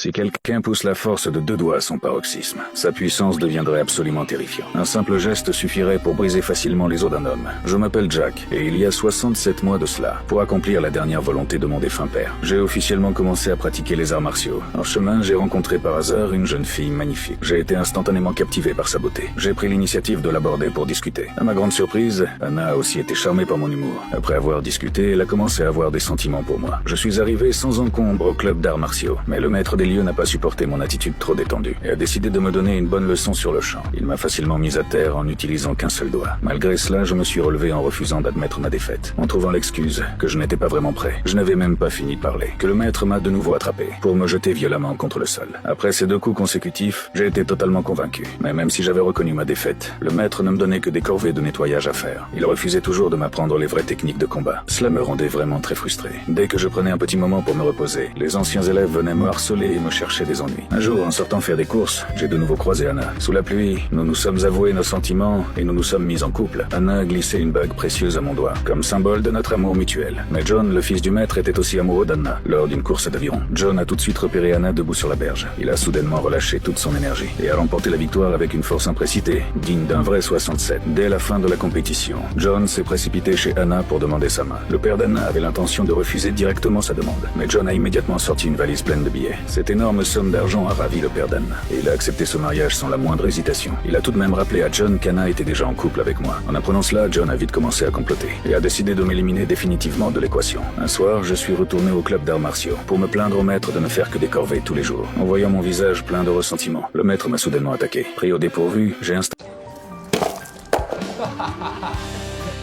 Si quelqu'un pousse la force de 2 doigts à son paroxysme, sa puissance deviendrait absolument terrifiante. Un simple geste suffirait pour briser facilement les os d'un homme. Je m'appelle Jack, et il y a 67 mois de cela, pour accomplir la dernière volonté de mon défunt père, j'ai officiellement commencé à pratiquer les arts martiaux. En chemin, j'ai rencontré par hasard une jeune fille magnifique. J'ai été instantanément captivé par sa beauté. J'ai pris l'initiative de l'aborder pour discuter. À ma grande surprise, Anna a aussi été charmée par mon humour. Après avoir discuté, elle a commencé à avoir des sentiments pour moi. Je suis arrivé sans encombre au club d'arts martiaux, mais le maître des lieux n'a pas supporté mon attitude trop détendue et a décidé de me donner une bonne leçon sur le champ. Il m'a facilement mis à terre en n'utilisant qu'un seul doigt. Malgré cela, je me suis relevé en refusant d'admettre ma défaite, en trouvant l'excuse que je n'étais pas vraiment prêt. Je n'avais même pas fini de parler, que le maître m'a de nouveau attrapé pour me jeter violemment contre le sol. Après ces 2 coups consécutifs, j'ai été totalement convaincu. Mais même si j'avais reconnu ma défaite, le maître ne me donnait que des corvées de nettoyage à faire. Il refusait toujours de m'apprendre les vraies techniques de combat. Cela me rendait vraiment très frustré. Dès que je prenais un petit moment pour me reposer, les anciens élèves venaient me harceler et me chercher des ennuis. Un jour, en sortant faire des courses, j'ai de nouveau croisé Anna. Sous la pluie, nous nous sommes avoués nos sentiments et nous nous sommes mis en couple. Anna a glissé une bague précieuse à mon doigt, comme symbole de notre amour mutuel. Mais John, le fils du maître, était aussi amoureux d'Anna. Lors d'une course d'aviron, John a tout de suite repéré Anna debout sur la berge. Il a soudainement relâché toute son énergie et a remporté la victoire avec une force imprécitée, digne d'un vrai 67. Dès la fin de la compétition, John s'est précipité chez Anna pour demander sa main. Le père d'Anna avait l'intention de refuser directement sa demande, mais John a immédiatement sorti une valise pleine de billets. Cette énorme somme d'argent a ravi le père d'Anna, et il a accepté ce mariage sans la moindre hésitation. Il a tout de même rappelé à John qu'Anna était déjà en couple avec moi. En apprenant cela, John a vite commencé à comploter, et a décidé de m'éliminer définitivement de l'équation. Un soir, je suis retourné au club d'arts martiaux, pour me plaindre au maître de ne faire que des corvées tous les jours. En voyant mon visage plein de ressentiment, le maître m'a soudainement attaqué. Pris au dépourvu, j'ai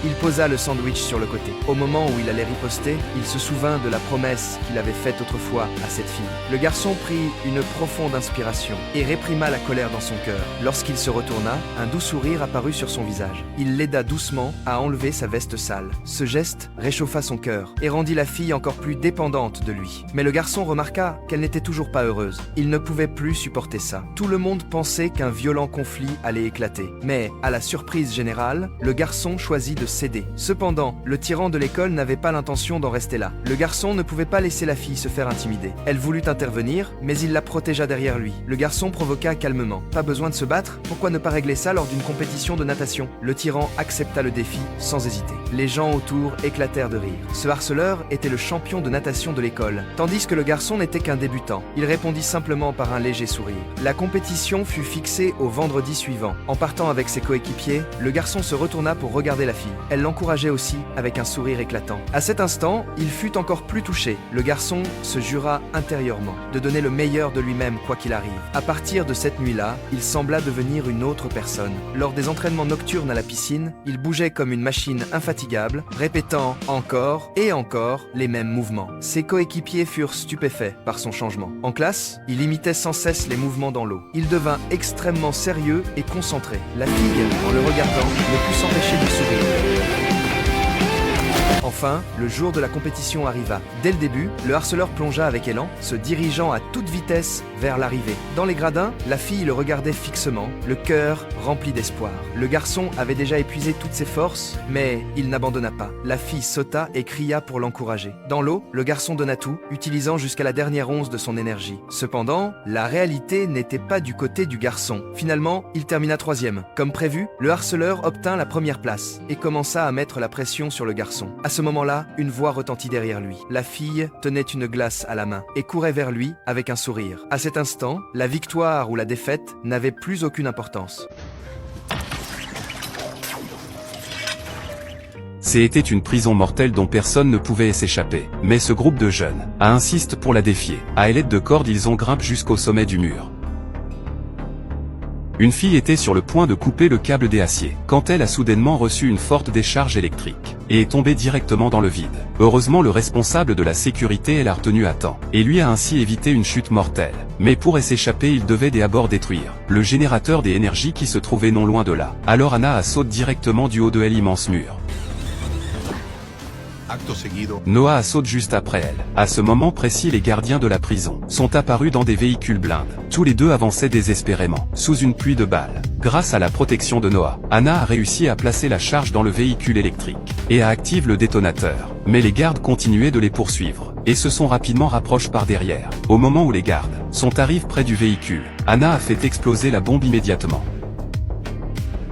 Il posa le sandwich sur le côté. Au moment où il allait riposter, il se souvint de la promesse qu'il avait faite autrefois à cette fille. Le garçon prit une profonde inspiration et réprima la colère dans son cœur. Lorsqu'il se retourna, un doux sourire apparut sur son visage. Il l'aida doucement à enlever sa veste sale. Ce geste réchauffa son cœur et rendit la fille encore plus dépendante de lui. Mais le garçon remarqua qu'elle n'était toujours pas heureuse. Il ne pouvait plus supporter ça. Tout le monde pensait qu'un violent conflit allait éclater. Mais, à la surprise générale, le garçon choisit de céder. Cependant, le tyran de l'école n'avait pas l'intention d'en rester là. Le garçon ne pouvait pas laisser la fille se faire intimider. Elle voulut intervenir, mais il la protégea derrière lui. Le garçon provoqua calmement. Pas besoin de se battre? Pourquoi ne pas régler ça lors d'une compétition de natation? Le tyran accepta le défi sans hésiter. Les gens autour éclatèrent de rire. Ce harceleur était le champion de natation de l'école, tandis que le garçon n'était qu'un débutant. Il répondit simplement par un léger sourire. La compétition fut fixée au vendredi suivant. En partant avec ses coéquipiers, le garçon se retourna pour regarder la fille. Elle l'encourageait aussi avec un sourire éclatant. À cet instant, il fut encore plus touché. Le garçon se jura intérieurement de donner le meilleur de lui-même quoi qu'il arrive. À partir de cette nuit-là, il sembla devenir une autre personne. Lors des entraînements nocturnes à la piscine, il bougeait comme une machine infatigable, répétant encore et encore les mêmes mouvements. Ses coéquipiers furent stupéfaits par son changement. En classe, il imitait sans cesse les mouvements dans l'eau. Il devint extrêmement sérieux et concentré. La fille, en le regardant, ne put s'empêcher de sourire. Enfin, le jour de la compétition arriva. Dès le début, le harceleur plongea avec élan, se dirigeant à toute vitesse vers l'arrivée. Dans les gradins, la fille le regardait fixement, le cœur rempli d'espoir. Le garçon avait déjà épuisé toutes ses forces, mais il n'abandonna pas. La fille sauta et cria pour l'encourager. Dans l'eau, le garçon donna tout, utilisant jusqu'à la dernière once de son énergie. Cependant, la réalité n'était pas du côté du garçon. Finalement, il termina 3e. Comme prévu, le harceleur obtint la première place et commença à mettre la pression sur le garçon. À ce moment-là, une voix retentit derrière lui. La fille tenait une glace à la main et courait vers lui avec un sourire. À cet instant, la victoire ou la défaite n'avait plus aucune importance. C'était une prison mortelle dont personne ne pouvait s'échapper. Mais ce groupe de jeunes insiste pour la défier. À l'aide de cordes, ils ont grimpé jusqu'au sommet du mur. Une fille était sur le point de couper le câble des aciers, quand elle a soudainement reçu une forte décharge électrique, et est tombée directement dans le vide. Heureusement, le responsable de la sécurité l'a retenue à temps, et lui a ainsi évité une chute mortelle. Mais pour s'échapper, il devait d'abord détruire le générateur des énergies qui se trouvait non loin de là. Alors Anna saute directement du haut de l'immense mur. Noah saute juste après elle. À ce moment précis, les gardiens de la prison sont apparus dans des véhicules blindes. Tous les deux avançaient désespérément, sous une pluie de balles. Grâce à la protection de Noah, Anna a réussi à placer la charge dans le véhicule électrique et a activé le détonateur. Mais les gardes continuaient de les poursuivre. et se sont rapidement rapprochés par derrière. Au moment où les gardes arrivent près du véhicule, Anna a fait exploser la bombe immédiatement.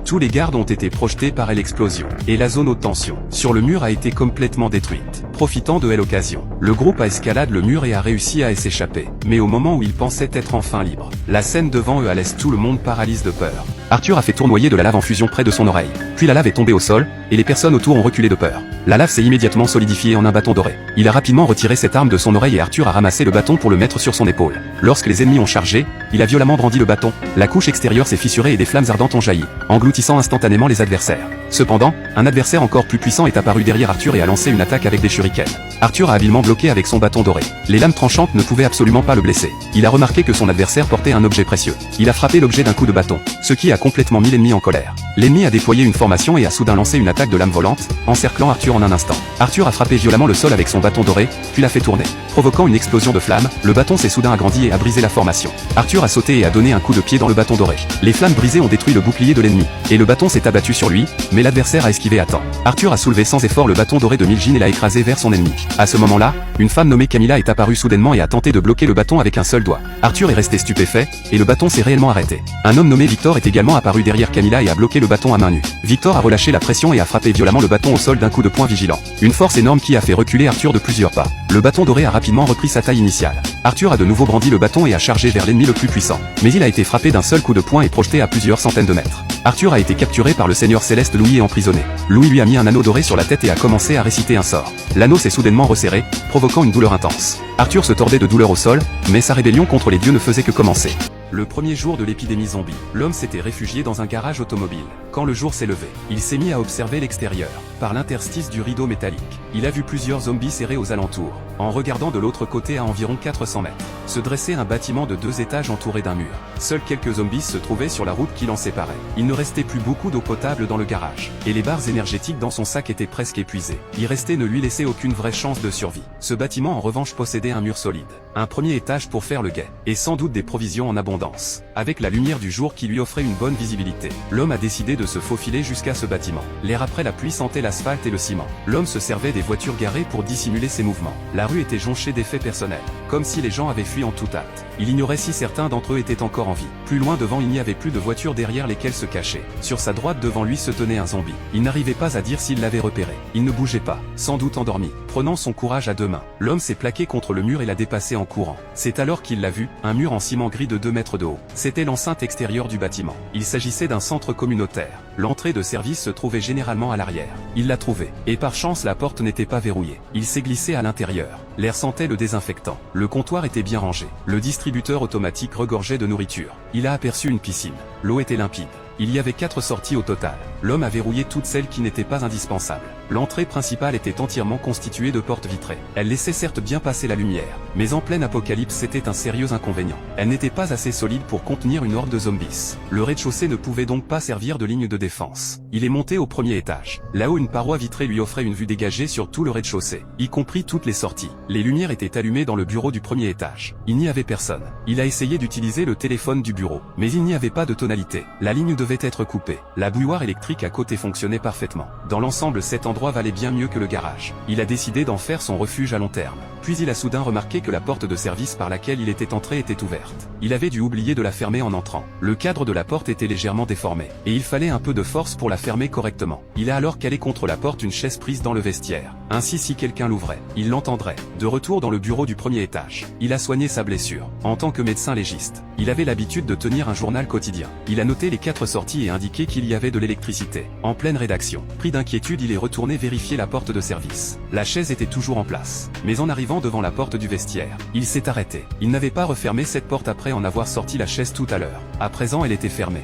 Tous les gardes ont été projetés par l'explosion, et la zone haute tension sur le mur a été complètement détruite. Profitant de l'occasion, le groupe a escaladé le mur et a réussi à s'échapper. Mais au moment où ils pensaient être enfin libres, la scène devant eux laisse tout le monde paralyse de peur. Arthur a fait tournoyer de la lave en fusion près de son oreille. Puis la lave est tombée au sol, et les personnes autour ont reculé de peur. La lave s'est immédiatement solidifiée en un bâton doré. Il a rapidement retiré cette arme de son oreille et Arthur a ramassé le bâton pour le mettre sur son épaule. Lorsque les ennemis ont chargé, il a violemment brandi le bâton. La couche extérieure s'est fissurée et des flammes ardentes ont jailli, engloutissant instantanément les adversaires. Cependant, un adversaire encore plus puissant est apparu derrière Arthur et a lancé une attaque avec des shurikens. Arthur a habilement bloqué avec son bâton doré. Les lames tranchantes ne pouvaient absolument pas le blesser. Il a remarqué que son adversaire portait un objet précieux. Il a frappé l'objet d'un coup de bâton, ce qui a complètement mis l'ennemi en colère. L'ennemi a déployé une formation et a soudain lancé une attaque de lame volante, encerclant Arthur en un instant. Arthur a frappé violemment le sol avec son bâton doré, puis l'a fait tourner. Provoquant une explosion de flammes, le bâton s'est soudain agrandi et a brisé la formation. Arthur a sauté et a donné un coup de pied dans le bâton doré. Les flammes brisées ont détruit le bouclier de l'ennemi, et le bâton s'est abattu sur lui, mais l'adversaire a esquivé à temps. Arthur a soulevé sans effort le bâton doré de Miljin et l'a écrasé vers son ennemi. À ce moment-là, une femme nommée Camilla est apparue soudainement et a tenté de bloquer le bâton avec un seul doigt. Arthur est resté stupéfait, et le bâton s'est réellement arrêté. Un homme nommé Victor est également apparu derrière Camilla et a bloqué le bâton à main nue. Victor a relâché la pression et a frappé violemment le bâton au sol d'un coup de poing vigilant. Une force énorme qui a fait reculer Arthur de plusieurs pas. Le bâton doré a rapidement repris sa taille initiale. Arthur a de nouveau brandi le bâton et a chargé vers l'ennemi le plus puissant. Mais il a été frappé d'un seul coup de poing et projeté à plusieurs centaines de mètres. Arthur a été capturé par le seigneur céleste Louis et emprisonné. Louis lui a mis un anneau doré sur la tête et a commencé à réciter un sort. L'anneau s'est soudainement resserré, provoquant une douleur intense. Arthur se tordait de douleur au sol, mais sa rébellion contre les dieux ne faisait que commencer. Le premier jour de l'épidémie zombie, l'homme s'était réfugié dans un garage automobile. Quand le jour s'est levé, il s'est mis à observer l'extérieur, par l'interstice du rideau métallique. Il a vu plusieurs zombies serrés aux alentours. En regardant de l'autre côté à environ 400 mètres, se dressait un bâtiment de 2 étages entouré d'un mur. Seuls quelques zombies se trouvaient sur la route qui l'en séparait. Il ne restait plus beaucoup d'eau potable dans le garage, et les barres énergétiques dans son sac étaient presque épuisées. Y rester ne lui laissait aucune vraie chance de survie. Ce bâtiment en revanche possédait un mur solide, un premier étage pour faire le guet, et sans doute des provisions en abondance. Avec la lumière du jour qui lui offrait une bonne visibilité, l'homme a décidé de se faufiler jusqu'à ce bâtiment. L'air après la pluie sentait l'asphalte et le ciment. L'homme se servait des voitures garées pour dissimuler ses mouvements. La rue était jonchée d'effets personnels, comme si les gens avaient fui en toute hâte. Il ignorait si certains d'entre eux étaient encore en vie. Plus loin devant, il n'y avait plus de voitures derrière lesquelles se cacher. Sur sa droite devant lui se tenait un zombie. Il n'arrivait pas à dire s'il l'avait repéré. Il ne bougeait pas, sans doute endormi. Prenant son courage à deux mains, l'homme s'est plaqué contre le mur et l'a dépassé en courant. C'est alors qu'il l'a vu, un mur en ciment gris de 2 mètres de haut. C'était l'enceinte extérieure du bâtiment. Il s'agissait d'un centre communautaire. L'entrée de service se trouvait généralement à l'arrière. Il l'a trouvé, et par chance la porte n'était pas verrouillée. Il s'est glissé à l'intérieur. L'air sentait le désinfectant. Le comptoir était bien rangé. Le distributeur automatique regorgeait de nourriture. Il a aperçu une piscine. L'eau était limpide. Il y avait 4 sorties au total. L'homme a verrouillé toutes celles qui n'étaient pas indispensables. L'entrée principale était entièrement constituée de portes vitrées. Elle laissait certes bien passer la lumière, mais en pleine apocalypse c'était un sérieux inconvénient. Elle n'était pas assez solide pour contenir une horde de zombies. Le rez-de-chaussée ne pouvait donc pas servir de ligne de défense. Il est monté au premier étage. Là-haut une paroi vitrée lui offrait une vue dégagée sur tout le rez-de-chaussée, y compris toutes les sorties. Les lumières étaient allumées dans le bureau du premier étage. Il n'y avait personne. Il a essayé d'utiliser le téléphone du bureau, mais il n'y avait pas de tonalité. La ligne devait être coupée. La bouilloire électrique à côté fonctionnait parfaitement. Dans l'ensemble, cet endroit valait bien mieux que le garage. Il a décidé d'en faire son refuge à long terme. Puis il a soudain remarqué que la porte de service par laquelle il était entré était ouverte. Il avait dû oublier de la fermer en entrant. Le cadre de la porte était légèrement déformé, et il fallait un peu de force pour la fermer correctement. Il a alors calé contre la porte une chaise prise dans le vestiaire. Ainsi si quelqu'un l'ouvrait, il l'entendrait. De retour dans le bureau du premier étage, il a soigné sa blessure. En tant que médecin légiste, il avait l'habitude de tenir un journal quotidien. Il a noté les 4 sorties et indiqué qu'il y avait de l'électricité. En pleine rédaction, pris d'inquiétude, il est retourné vérifier la porte de service. La chaise était toujours en place, mais en arrivant devant la porte du vestiaire, il s'est arrêté. Il n'avait pas refermé cette porte après en avoir sorti la chaise tout à l'heure. À présent elle était fermée.